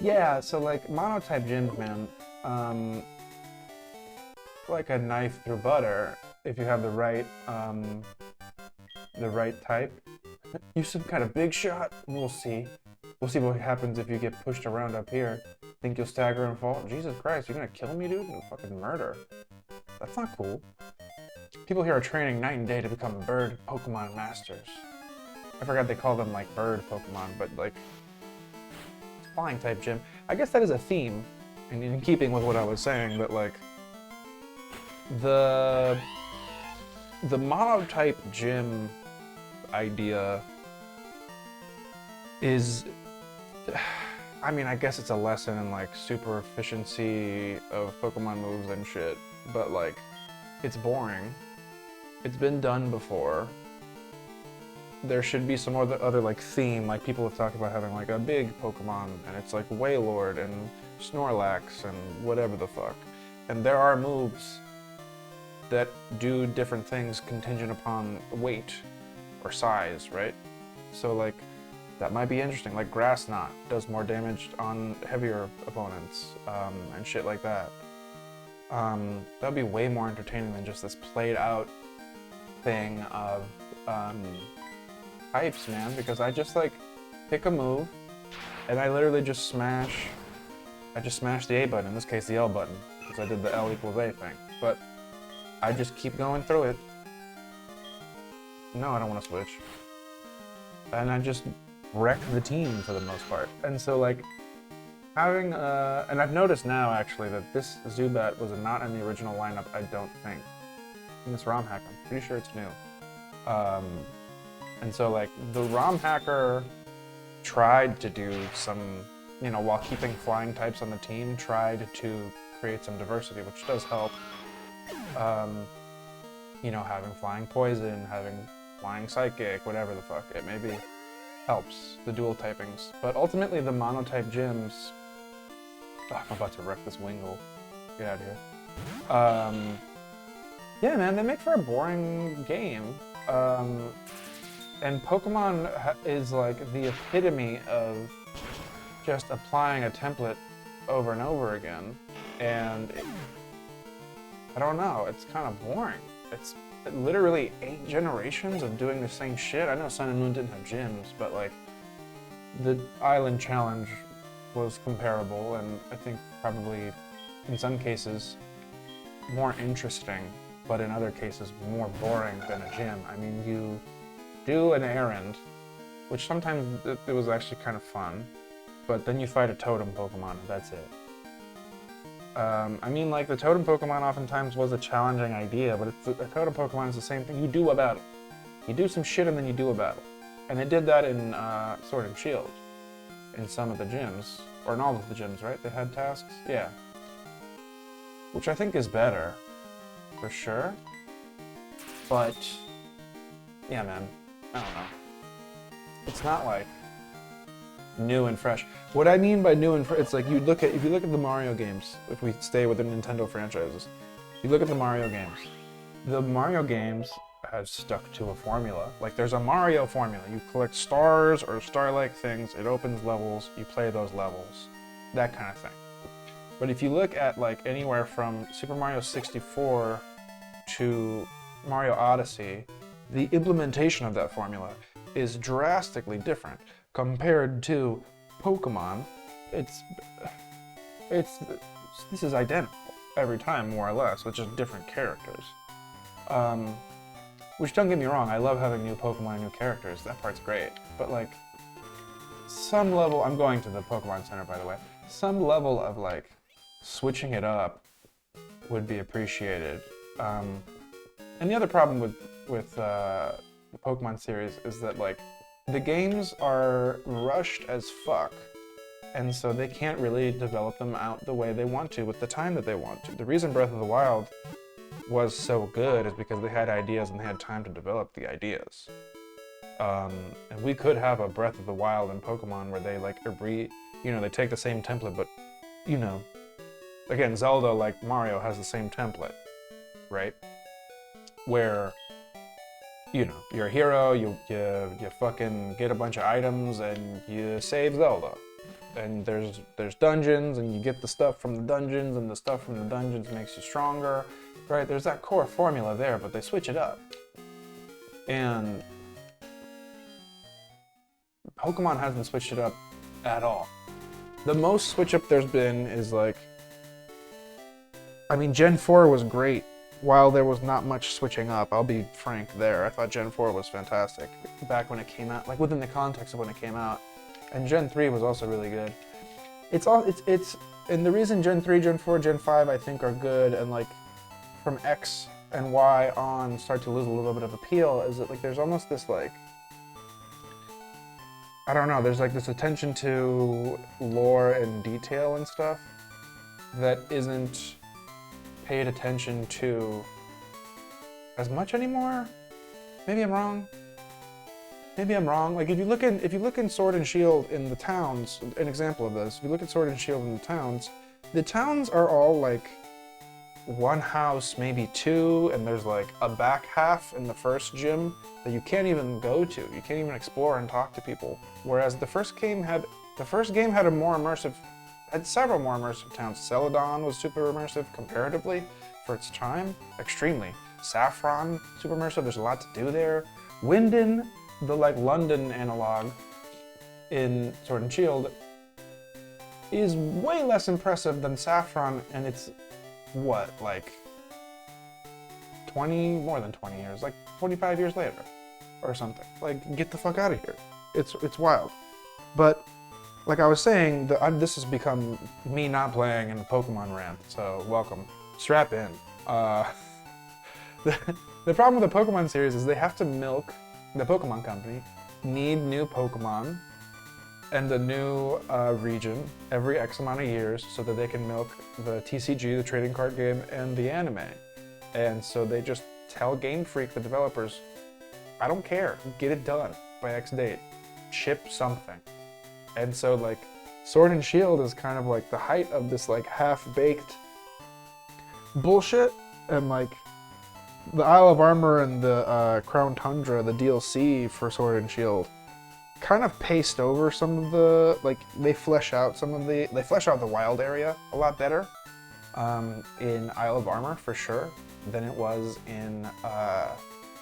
Yeah, so like monotype gyms, man, um, like a knife through butter, if you have the right type. Use some kind of big shot. We'll see. We'll see what happens if you get pushed around up here. Think you'll stagger and fall? Jesus Christ, you're gonna kill me, dude? No fucking murder. That's not cool. People here are training night and day to become bird Pokemon masters. I forgot they call them like bird Pokemon, but like flying type gym. I guess that is a theme, and in keeping with what I was saying, that like the monotype gym idea is, I mean, I guess it's a lesson in like super efficiency of Pokemon moves and shit, but like it's boring. It's been done before. There should be some other like theme, like people have talked about having like a big Pokemon and it's like Wailord and Snorlax and whatever the fuck. And there are moves that do different things contingent upon weight or size, right? So like that might be interesting. Like Grass Knot does more damage on heavier opponents and shit like that. That'd be way more entertaining than just this played out thing of types, man, because I just like pick a move and I literally just smash the A button, in this case the L button, because I did the L equals A thing. But I just keep going through it. No, I don't want to switch. And I just wreck the team for the most part. And so like having and I've noticed now actually that this Zubat was not in the original lineup, I don't think. In this ROM hack, I'm pretty sure it's new. And so like the ROM hacker tried to do some, you know, while keeping flying types on the team, tried to create some diversity, which does help. You know, having flying poison, having flying psychic, whatever the fuck it may be, helps the dual typings. But ultimately the monotype gyms, oh, I'm about to wreck this Wingull. Get out of here. Yeah, man, they make for a boring game. And Pokemon is like the epitome of just applying a template over and over again. And I don't know, it's kind of boring. It's literally 8 generations of doing the same shit. I know Sun and Moon didn't have gyms, but like the Island Challenge was comparable, and I think probably in some cases more interesting, but in other cases more boring than a gym. I mean, you do an errand, which sometimes it was actually kind of fun, but then you fight a totem Pokemon and that's it. I mean, like, the totem Pokemon oftentimes was a challenging idea, but a totem Pokemon is the same thing. You do a battle. You do some shit and then you do a battle. And they did that in Sword and Shield, in some of the gyms, or in all of the gyms, right? They had tasks? Yeah. Which I think is better, for sure. But, yeah, man, I don't know. It's not like new and fresh. What I mean by new and fresh, it's like if you look at the Mario games, if we stay with the Nintendo franchises, you look at the Mario games have stuck to a formula. Like there's a Mario formula. You collect stars or star-like things, it opens levels, you play those levels, that kind of thing. But if you look at like anywhere from Super Mario 64 to Mario Odyssey, the implementation of that formula is drastically different compared to Pokemon. This is identical every time, more or less, with just different characters. Which, don't get me wrong, I love having new Pokemon and new characters. That part's great. But like, some level, I'm going to the Pokemon Center, by the way, some level of like switching it up would be appreciated. And the other problem with the Pokemon series is that like the games are rushed as fuck, and so they can't really develop them out the way they want to with the time that they want to. The reason Breath of the Wild was so good is because they had ideas and they had time to develop the ideas. And we could have a Breath of the Wild and Pokemon where they like they take the same template, but again, Zelda, like Mario, has the same template, right? Where you're a hero, you fucking get a bunch of items and you save Zelda. and there's dungeons, and you get the stuff from the dungeons, and the stuff from the dungeons makes you stronger, right? There's that core formula there, but they switch it up. And Pokemon hasn't switched it up at all. The most switch up there's been is like, I mean, Gen 4 was great. While there was not much switching up, I'll be frank there. I thought Gen 4 was fantastic back when it came out, like within the context of when it came out. And Gen 3 was also really good. And the reason Gen 3, Gen 4, Gen 5 I think are good, and like from X and Y on start to lose a little bit of appeal, is that like there's almost this like, I don't know, there's like this attention to lore and detail and stuff that isn't paid attention to as much anymore. Maybe I'm wrong. Maybe I'm wrong. Like if you look in Sword and Shield in the towns, an example of this, if you look at Sword and Shield in the towns are all like one house, maybe two, and there's like a back half in the first gym that you can't even go to. You can't even explore and talk to people. Whereas the first game had had several more immersive towns. Celadon was super immersive comparatively for its time, extremely. Saffron, super immersive, there's a lot to do there. Winden, the like London analog in Sword and Shield, is way less impressive than Saffron, and it's, what, like more than 20 years, like 25 years later or something. Like, get the fuck out of here. It's wild. But like I was saying, this has become me not playing in the Pokemon rant, so welcome. Strap in. The problem with the Pokemon series is they have to milk, the Pokemon Company need new Pokemon and a new region every X amount of years so that they can milk the TCG, the trading card game, and the anime. And so they just tell Game Freak, the developers, I don't care, get it done by X date. Ship something. And so like Sword and Shield is kind of like the height of this like half-baked bullshit, and like the Isle of Armor and the Crown Tundra, the DLC for Sword and Shield, kind of paste over some of the, like they flesh out the wild area a lot better in Isle of Armor for sure than it was in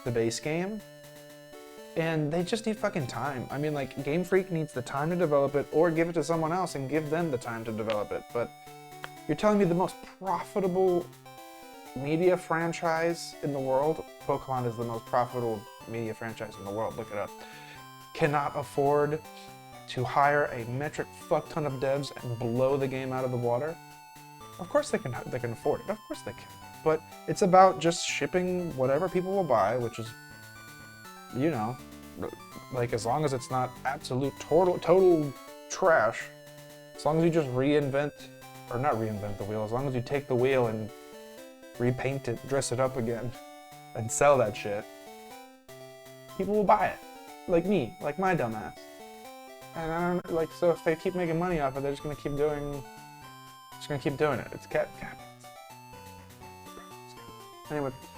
the base game. And they just need fucking time. I mean, like, Game Freak needs the time to develop it, or give it to someone else and give them the time to develop it. But you're telling me the most profitable media franchise in the world, Pokemon is the most profitable media franchise in the world, look it up, cannot afford to hire a metric fuck ton of devs and blow the game out of the water? Of course they can afford it, of course they can. But it's about just shipping whatever people will buy, which is, you know, like as long as it's not absolute total trash, as long as you just not reinvent the wheel, as long as you take the wheel and repaint it, dress it up again, and sell that shit, people will buy it. Like me, like my dumbass. And I don't, like, so if they keep making money off it, they're just gonna keep doing it. It's cat. Anyway.